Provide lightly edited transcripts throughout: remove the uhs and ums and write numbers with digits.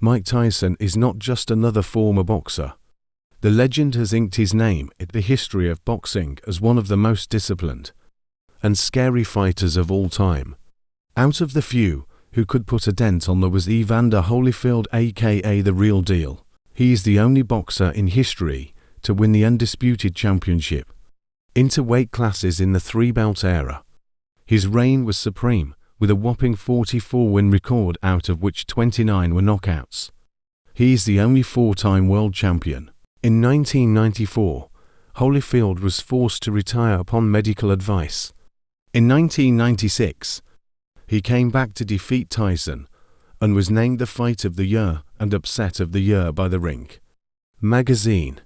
Mike Tyson is not just another former boxer. The legend has inked his name in the history of boxing as one of the most disciplined and scary fighters of all time. Out of the few who could put a dent on there was Evander Holyfield, aka the real deal. He is the only boxer in history to win the undisputed championship into weight classes in the three-belt era. His reign was supreme, with a whopping 44 win record, out of which 29 were knockouts. He is the only four-time world champion. In 1994, Holyfield was forced to retire upon medical advice. In 1996, he came back to defeat Tyson and was named the Fight of the Year and Upset of the Year by The Ring magazine.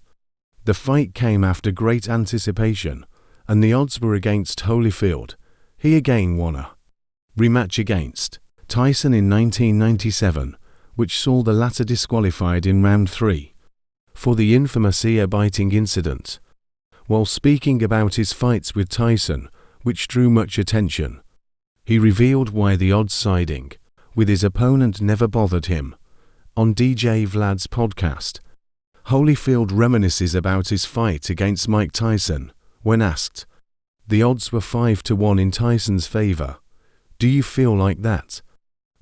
The fight came after great anticipation, and the odds were against Holyfield. He again won a rematch against Tyson in 1997, which saw the latter disqualified in round 3 for the infamous ear-biting incident. While speaking about his fights with Tyson, which drew much attention, he revealed why the odds siding with his opponent never bothered him. On DJ Vlad's podcast, Holyfield reminisces about his fight against Mike Tyson. When asked, the odds were 5-1 in Tyson's favor. Do you feel like that?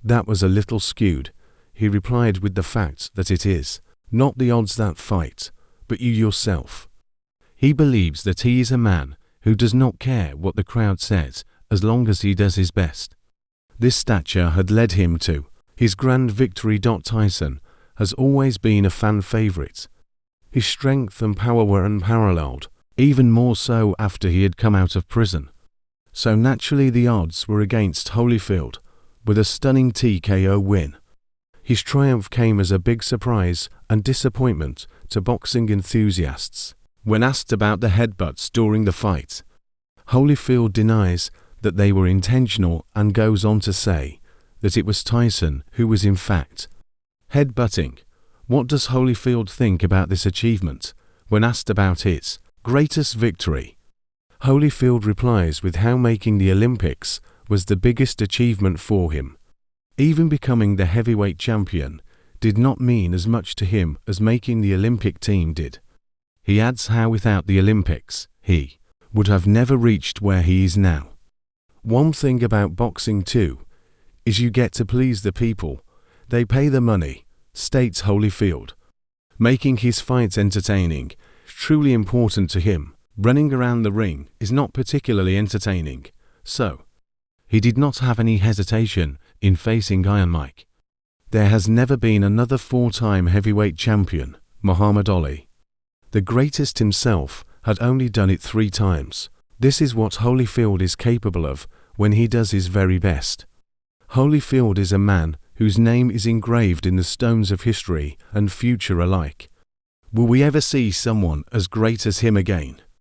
That was a little skewed, he replied, with the fact that it is not the odds that fight, but you yourself. He believes that he is a man who does not care what the crowd says as long as he does his best. This stature had led him to his grand victory. Tyson has always been a fan favorite. His strength and power were unparalleled, even more so after he had come out of prison. So naturally the odds were against Holyfield, with a stunning TKO win. His triumph came as a big surprise and disappointment to boxing enthusiasts. When asked about the headbutts during the fight, Holyfield denies that they were intentional and goes on to say that it was Tyson who was in fact headbutting. What does Holyfield think about this achievement? When asked about his greatest victory, Holyfield replies with how making the Olympics was the biggest achievement for him. Even becoming the heavyweight champion did not mean as much to him as making the Olympic team did. He adds how without the Olympics, he would have never reached where he is now. One thing about boxing too is you get to please the people. They pay the money, states Holyfield, making his fights entertaining truly important to him. Running around the ring is not particularly entertaining, so he did not have any hesitation in facing Iron Mike. There has never been another four-time heavyweight champion. Muhammad Ali, the greatest himself, had only done it 3 times. This is what Holyfield is capable of when he does his very best. Holyfield is a man whose name is engraved in the stones of history and future alike. Will we ever see someone as great as him again?